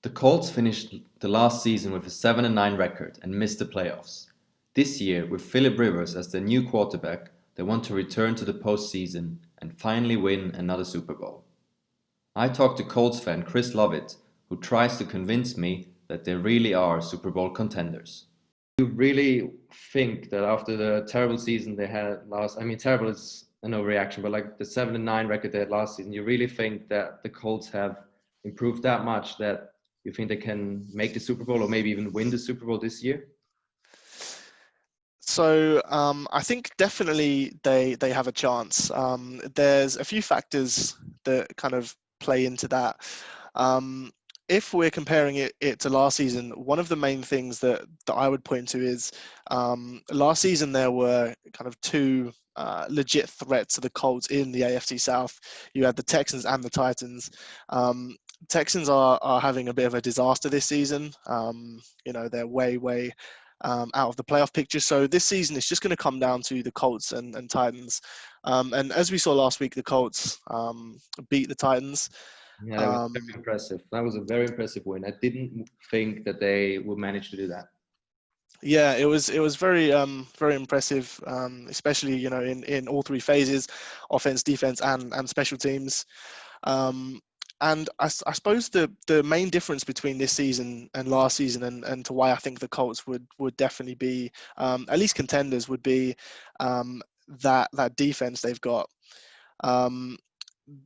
The Colts finished the last season with a 7-9 record and missed the playoffs. This year, with Philip Rivers as their new quarterback, they want to return to the postseason and finally win another Super Bowl. I talked to Colts fan Chris Lovitt, who tries to convince me that they really are Super Bowl contenders. You really think that after the terrible season they had last, I mean, terrible is an overreaction, but like the 7-9 record they had last season, you really think that the Colts have improved that much that you think they can make the Super Bowl or maybe even win the Super Bowl this year? So I think definitely they have a chance. There's a few factors that kind of play into that. If we're comparing it to last season, one of the main things that I would point to is last season there were kind of two legit threats to the Colts in the AFC South. You had the Texans and the Titans. Texans are having a bit of a disaster this season. They're way out of the playoff picture. So this season it's just going to come down to the Colts and Titans. And as we saw last week, the Colts beat the Titans. Yeah, that was very impressive. That was a very impressive win. I didn't think that they would manage to do that. Yeah, it was very very impressive, especially in all three phases, offense, defense, and special teams. And I suppose the main difference between this season and last season, and to why I think the Colts would definitely be at least contenders, would be that defense they've got.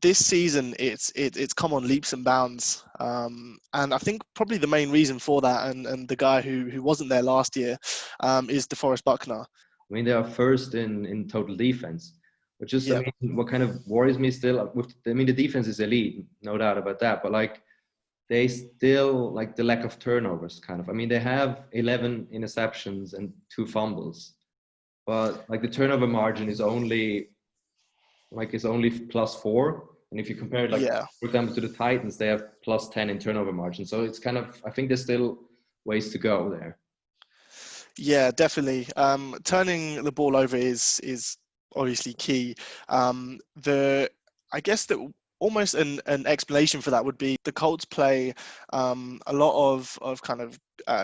This season it's come on leaps and bounds, and I think probably the main reason for that, and the guy who wasn't there last year, is DeForest Buckner. I mean, they are first in total defense, which is, Yep. I mean, what kind of worries me still. I mean, the defense is elite, no doubt about that. But like, they still like the lack of turnovers, kind of. I mean, they have 11 interceptions and 2 fumbles, but like the turnover margin is only +4. And if you compare it, like, Yeah. for example, to the Titans, they have +10 in turnover margin. So it's kind of, I think there's still ways to go there. Yeah, definitely. Turning the ball over is obviously key. I guess that almost an explanation for that would be the Colts play a lot of kind of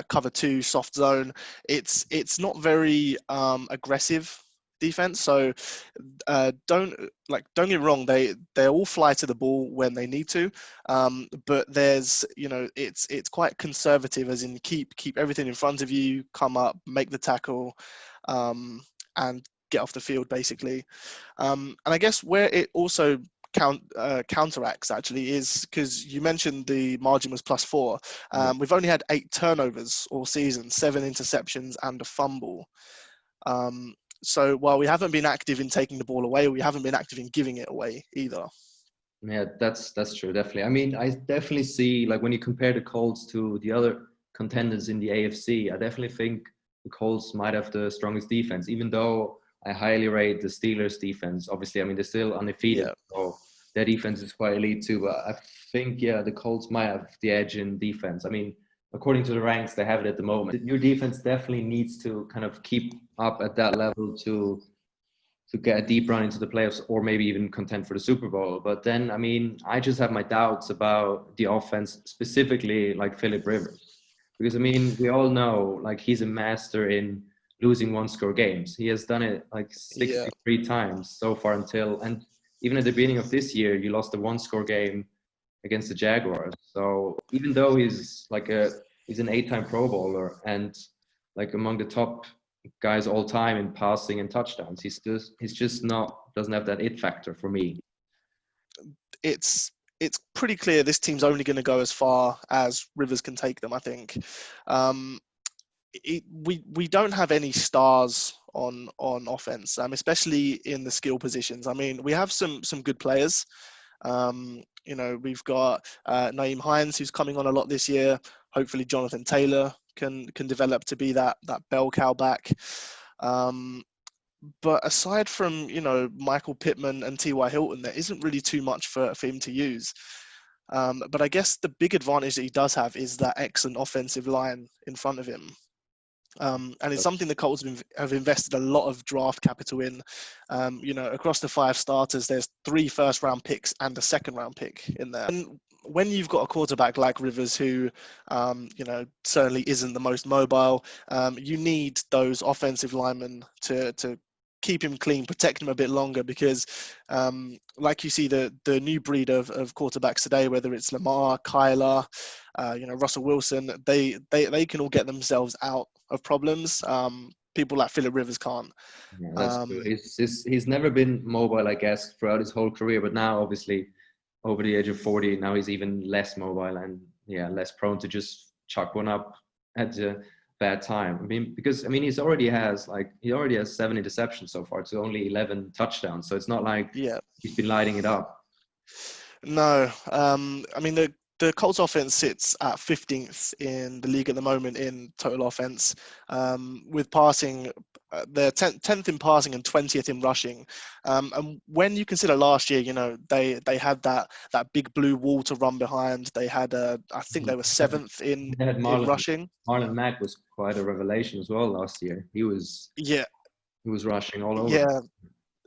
cover 2 soft zone. It's not very aggressive defense, so don't get me wrong, they all fly to the ball when they need to, but there's it's quite conservative, as in keep everything in front of you, come up, make the tackle, and get off the field basically. And I guess where it also counteracts actually is because you mentioned the margin was +4. We've only had 8 turnovers all season, 7 interceptions and a fumble. So while we haven't been active in taking the ball away, we haven't been active in giving it away either. Yeah, that's true, definitely. I mean, I definitely see, like, when you compare the Colts to the other contenders in the AFC, I definitely think the Colts might have the strongest defense, even though I highly rate the Steelers' defense. Obviously, I mean, they're still undefeated, so their defense is quite elite too. But I think, yeah, the Colts might have the edge in defense. I mean, according to the ranks, they have it at the moment. Your defense definitely needs to kind of keep up at that level to get a deep run into the playoffs or maybe even contend for the Super Bowl. But then, I mean, I just have my doubts about the offense, specifically like Philip Rivers. Because, I mean, we all know, like, he's a master in losing 1-score games. He has done it like 63 times so far and even at the beginning of this year, you lost a 1-score game against the Jaguars. So even though he's an 8-time Pro Bowler and like among the top guys all time in passing and touchdowns, he's just not, doesn't have that it factor for me. It's pretty clear this team's only going to go as far as Rivers can take them, I think. We don't have any stars on offense, especially in the skill positions. I mean, we have some good players. We've got Naeem Hines, who's coming on a lot this year. Hopefully Jonathan Taylor can develop to be that bell cow back. But aside from, Michael Pittman and T.Y. Hilton, there isn't really too much for him to use. But I guess the big advantage that he does have is that excellent offensive line in front of him. And it's something the Colts have invested a lot of draft capital in. Across the 5 starters, there's 3 first-round picks and a second-round pick in there. And when you've got a quarterback like Rivers, who, certainly isn't the most mobile, you need those offensive linemen to keep him clean, protect him a bit longer, because like you see the new breed of quarterbacks today, whether it's Lamar, Kyler, Russell Wilson, they can all get themselves out of problems. People like Phillip Rivers can't. Yeah, that's true. He's never been mobile, I guess, throughout his whole career, but now obviously over the age of 40, now he's even less mobile and less prone to just chuck one up at a bad time. I mean, because he's already has 7 interceptions so far to only 11 touchdowns. So it's not like he's been lighting it up. No, the Colts offense sits at 15th in the league at the moment in total offense, with passing. They're 10th in passing and 20th in rushing. And when you consider last year, they had that big blue wall to run behind. They had, I think they were 7th in rushing. Marlon Mack was quite a revelation as well last year. He was rushing all over.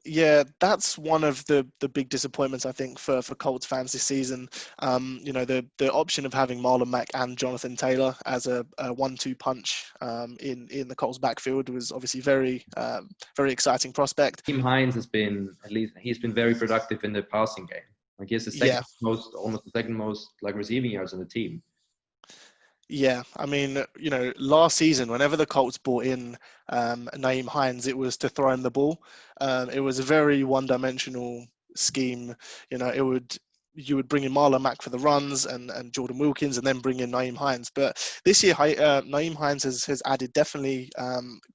Yeah, that's one of the big disappointments, I think, for Colts fans this season. The option of having Marlon Mack and Jonathan Taylor as a 1-2 punch in the Colts backfield was obviously very exciting prospect. Team Hines he's been very productive in the passing game. Like he has almost the second most receiving yards on the team. Yeah, last season, whenever the Colts brought in Nyheim Hines, it was to throw him the ball. It was a very one-dimensional scheme. You would bring in Marlon Mack for the runs and Jordan Wilkins, and then bring in Nyheim Hines. But this year, Nyheim Hines has added definitely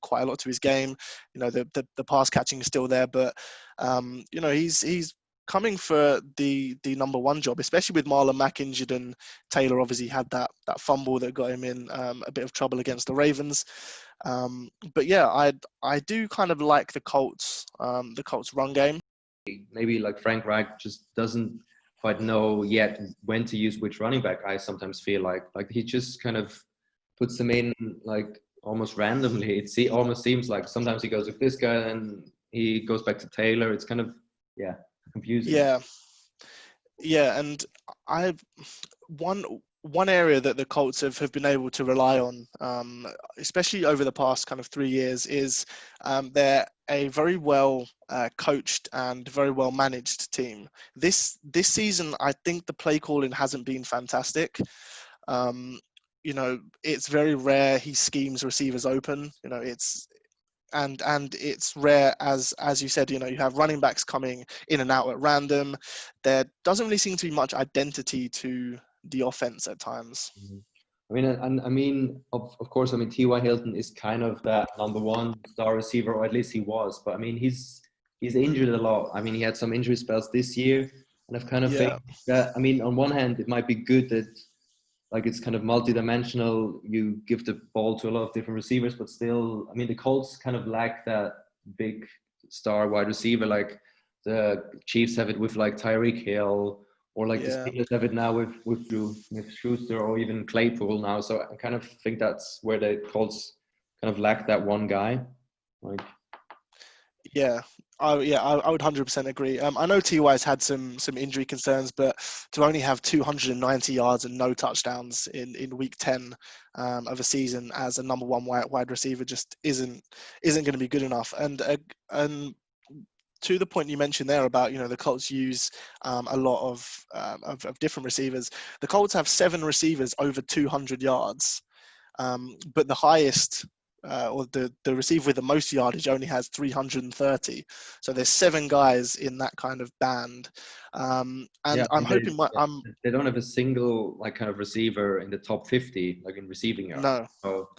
quite a lot to his game. The pass catching is still there, but he's coming for the number one job, especially with Marlon Mack injured, and Taylor obviously had that fumble that got him in a bit of trouble against the Ravens. But yeah, I do kind of like the Colts run game. Maybe Frank Reich just doesn't quite know yet when to use which running back. I sometimes feel like he just kind of puts them in almost randomly. It almost seems like sometimes he goes with this guy and he goes back to Taylor. It's kind of confusing. Yeah, and one area that the Colts have been able to rely on, especially over the past kind of 3 years, is they're a very well coached and very well managed team. This season, I think the play calling hasn't been fantastic. It's very rare he schemes receivers open. And it's rare, as you said, you have running backs coming in and out at random. There doesn't really seem to be much identity to the offense at times. Of course, T.Y. Hilton is kind of that number one star receiver, or at least he was. But he's injured a lot. He had some injury spells this year, and I've kind of think that on one hand, it might be good that it's kind of multi-dimensional. You give the ball to a lot of different receivers, but still, the Colts kind of lack that big star wide receiver. Like the Chiefs have it with Tyreek Hill, or the Steelers have it now with Schuster, or even Claypool now. So I kind of think that's where the Colts kind of lack that one guy. I would 100% agree. I know T.Y.'s had some injury concerns, but to only have 290 yards and no touchdowns in week 10 of a season as a number one wide receiver just isn't going to be good enough. And to the point you mentioned there about the Colts use a lot of different receivers. The Colts have 7 receivers over 200 yards, but the highest. Or the receiver with the most yardage only has 330. So there's 7 guys in that kind of band. I'm hoping they don't have a single kind of receiver in the top 50 in receiving yards. No. So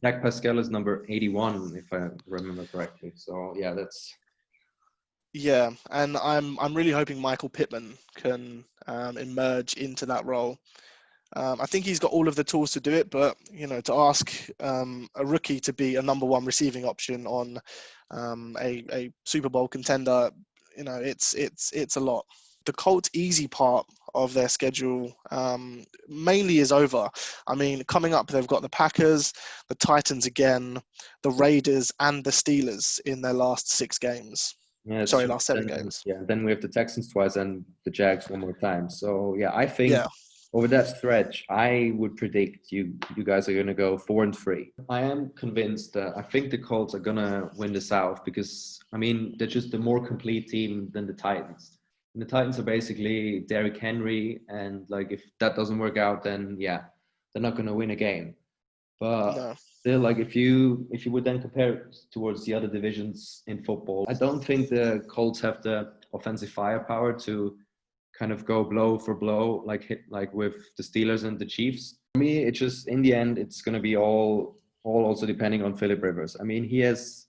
Zach Pascal is number 81 if I remember correctly. So that's. Yeah, and I'm really hoping Michael Pittman can emerge into that role. I think he's got all of the tools to do it, but to ask a rookie to be a number one receiving option on a Super Bowl contender, it's a lot. The Colts' easy part of their schedule mainly is over. Coming up, they've got the Packers, the Titans again, the Raiders, and the Steelers in their last 6 games. Yeah, it's Sorry, true. last 7 Then games. yeah, then we have the Texans twice and the Jags one more time. So yeah, I think Yeah, over that stretch, I would predict you guys are gonna go 4-3. I am convinced that I think the Colts are gonna win the South because I mean they're just a more complete team than the Titans. And the Titans are basically Derrick Henry, and like if that doesn't work out, then yeah, they're not gonna win a game. But no, still, like if you would then compare it towards the other divisions in football, I don't think the Colts have the offensive firepower to kind of go blow for blow like hit like with the Steelers and the Chiefs. For me, it's just in the end, it's going to be all also depending on Philip Rivers. I mean, he has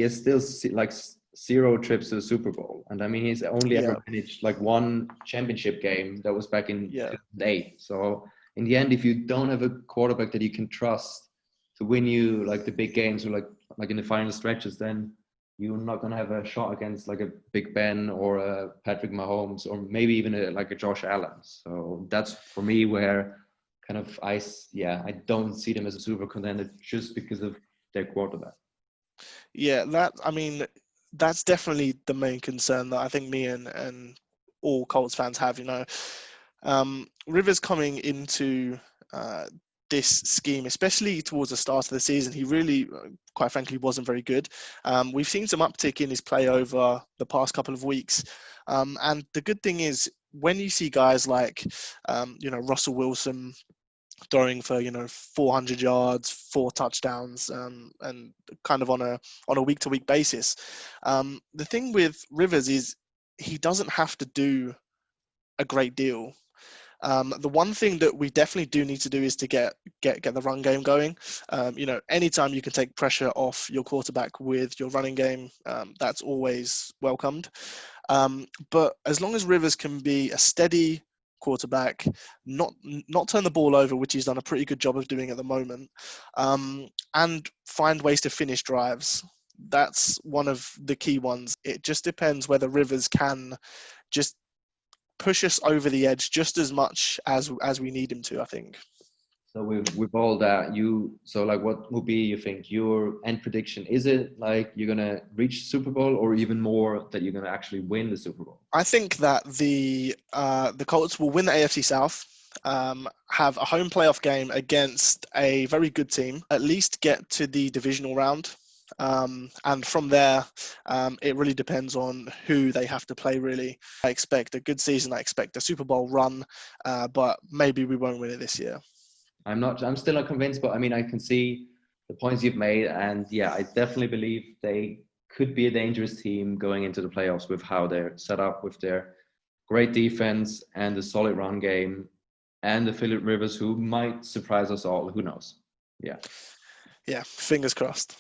still like 0 trips to the Super Bowl, and I mean he's only yeah, ever managed like one championship game that was back in yeah, 2008. So in the end, if you don't have a quarterback that you can trust to win you like the big games or like in the final stretches, then you're not gonna have a shot against like a Big Ben or a Patrick Mahomes or maybe even like a Josh Allen. So that's for me where kind of I don't see them as a super contender just because of their quarterback. yeah. That I mean, that's definitely the main concern that I think me and all Colts fans have. Rivers coming into this scheme, especially towards the start of the season, he really, quite frankly, wasn't very good. We've seen some uptick in his play over the past couple of weeks. And the good thing is when you see guys like, Russell Wilson throwing for 400 yards, 4 touchdowns, and kind of on a week-to-week basis. The thing with Rivers is he doesn't have to do a great deal. The one thing that we definitely do need to do is to get the run game going. Anytime you can take pressure off your quarterback with your running game, that's always welcomed. But as long as Rivers can be a steady quarterback, not turn the ball over, which he's done a pretty good job of doing at the moment, and find ways to finish drives. That's one of the key ones. It just depends whether Rivers can just push us over the edge just as much as we need him to, I think. So with all that, like what would be you think your end prediction? Is it like you're gonna reach Super Bowl or even more that you're gonna actually win the Super Bowl? I think that the Colts will win the AFC South, have a home playoff game against a very good team, at least get to the divisional round. And from there, it really depends on who they have to play, really. I expect a good season. I expect a Super Bowl run, but maybe we won't win it this year. I'm still not convinced, but I mean, I can see the points you've made. And yeah, I definitely believe they could be a dangerous team going into the playoffs with how they're set up with their great defense and the solid run game and the Philip Rivers who might surprise us all. Who knows? Yeah. Yeah, fingers crossed.